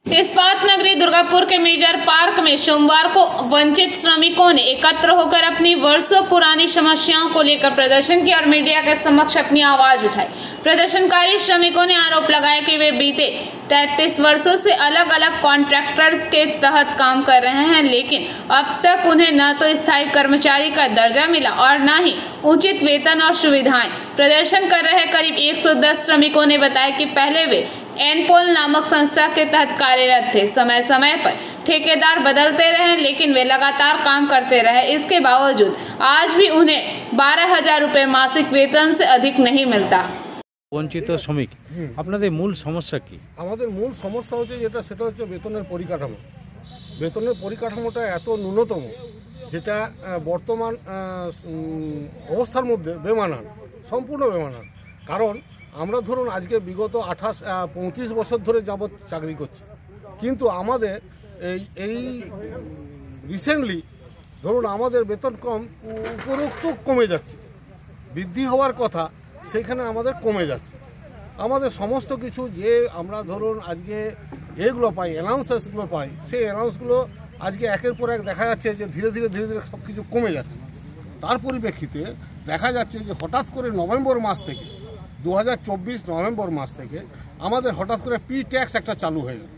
इस्पात नगरी दुर्गापुर के मेजर पार्क में सोमवार को वंचित श्रमिकों ने एकत्र होकर अपनी वर्षों पुरानी समस्याओं को लेकर प्रदर्शन किया और मीडिया के समक्ष अपनी आवाज उठाई। प्रदर्शनकारी श्रमिकों ने आरोप लगाया कि वे बीते 33 वर्षों से अलग अलग कॉन्ट्रैक्टर्स के तहत काम कर रहे हैं, लेकिन अब तक उन्हें न तो स्थायी कर्मचारी का दर्जा मिला और न ही उचित वेतन और सुविधाएं। प्रदर्शन कर रहे करीब 110 श्रमिकों ने बताया कि पहले वे एनपोल नामक संस्था के तहत कार्यरत थे। समय समय पर ठेकेदार बदलते रहे, लेकिन वे लगातार काम करते रहे। इसके बावजूद आज भी उन्हें 12,000 रुपये मासिक वेतन से अधिक नहीं मिलता। বঞ্চিত শ্রমিক, আপনাদের মূল সমস্যা কি? আমাদের মূল সমস্যা হচ্ছে সেটা হচ্ছে বেতনের পরিকাঠামো। বেতনের পরিকাঠামোটা এত ন্যূনতম যেটা বর্তমান অবস্থার মধ্যে বেমানান, সম্পূর্ণ বেমানান। কারণ আমরা ধরুন আজকে বিগত 35 বছর ধরে যাবৎ চাকরি করছি, কিন্তু আমাদের এই রিসেন্টলি ধরুন আমাদের বেতন কম উপরোক্ত কমে যাচ্ছে, বৃদ্ধি হওয়ার কথা সেখানে আমাদের কমে যাচ্ছে। আমাদের সমস্ত কিছু যে আমরা ধরুন আজকে এগুলো পাই, অ্যানাউন্সেসগুলো পাই, সেই অ্যানাউন্সগুলো আজকে একের পর এক দেখা যাচ্ছে যে ধীরে ধীরে সব কিছু কমে যাচ্ছে। তার পরিপ্রেক্ষিতে দেখা যাচ্ছে যে হঠাৎ করে নভেম্বর মাস থেকে 2024 নভেম্বর মাস থেকে আমাদের হঠাৎ করে পি ট্যাক্স একটা চালু হয়ে গেল।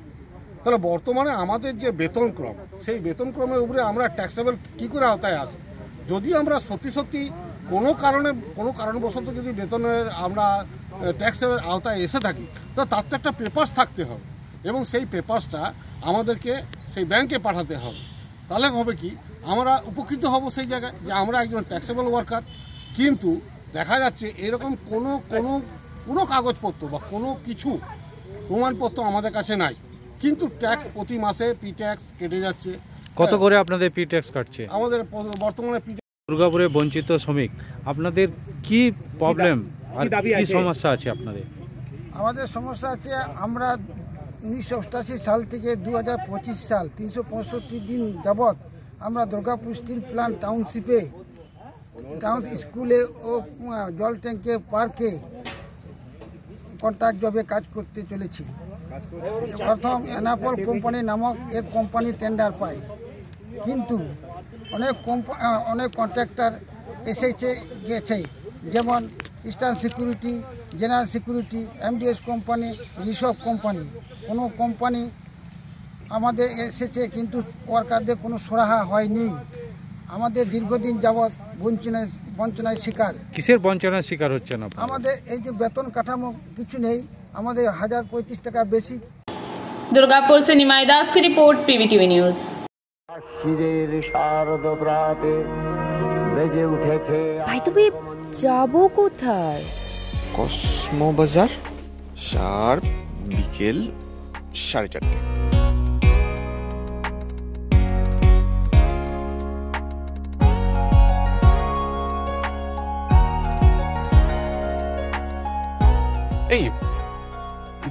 তাহলে বর্তমানে আমাদের যে বেতনক্রম, সেই বেতনক্রমের উপরে আমরা ট্যাক্সেবল কী করে আওতায় আসি? যদি আমরা সত্যি কোনো কারণবশত যদি বেতনের আমরা ট্যাক্সের আওতায় এসে থাকি, তো তার তো একটা পেপারস থাকতে হবে এবং সেই পেপারসটা আমাদেরকে সেই ব্যাংকে পাঠাতে হবে। তাহলে হবে কি, আমরা উপকৃত হব সেই জায়গায় যে আমরা একজন ট্যাক্সেবল ওয়ার্কার। কিন্তু দেখা যাচ্ছে এরকম কোনো কাগজপত্র বা কোনো কিছু প্রমাণপত্র আমাদের কাছে নাই, কিন্তু ট্যাক্স প্রতি মাসে পি ট্যাক্স কেটে যাচ্ছে। কত করে আপনাদের পি ট্যাক্স কাটছে? আমাদের বর্তমানে দুর্গাপুরে বঞ্চিত শ্রমিক, আপনাদের কি প্রবলেম আর কি সমস্যা আছে আপনাদের? আমাদের সমস্যা আছে, আমরা 1988 সাল থেকে 2025 সাল 365 দিন যাবৎ আমরা দুর্গাপুর স্টিল প্ল্যান্ট টাউনশিপে, টাউন স্কুলে ও জল ট্যাঙ্কে, পার্কে কন্ট্রাক্ট জবে কাজ করতে চলেছি। প্রথম এনাপল কোম্পানি নামক এক কোম্পানি টেন্ডার পায়, কিন্তু অনেক কন্ট্রাক্টর এসেছে গেছে, যেমন eastern security, general security, MDS company, রিসব company. কোনো কোম্পানি আমাদের এসেছে, কিন্তু ওয়ার্কারদের কোনো সুরাহা হয়নি। আমাদের দীর্ঘদিন যাবৎ বঞ্চনায় শিকার। কিসের বঞ্চনার শিকার হচ্ছে না? আমাদের এই যে বেতন কাঠামো কিছু নেই, আমাদের 1035 টাকা বেশি। दुर्गापुर से निमाई दास की रिपोर्ट, पीवीटीवी न्यूज। ভাই তুমি যাবো কোথায়? কসমো বাজার, শার্প বিকেল 4:30। এই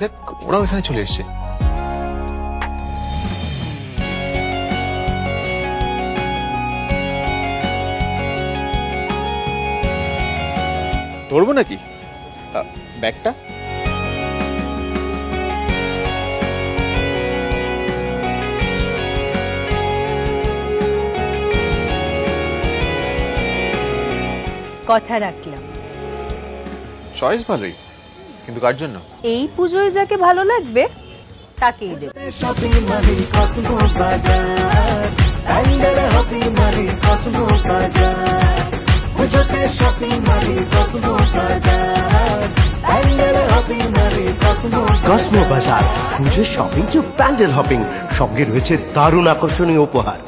দেখ, ওরাও এখানে চলে এসছে। ধরবো নাকি ব্যাগটা? কথা রাখলাম। চয়েস ভালোই, কিন্তু কার জন্য? এই পুজোয় যাকে ভালো লাগবে তাকেই দেব। কসমো বাজার, খুঁজে শপিং টু প্যান্ডেল হপিং, সঙ্গে রয়েছে দারুণ আকর্ষণীয় উপহার।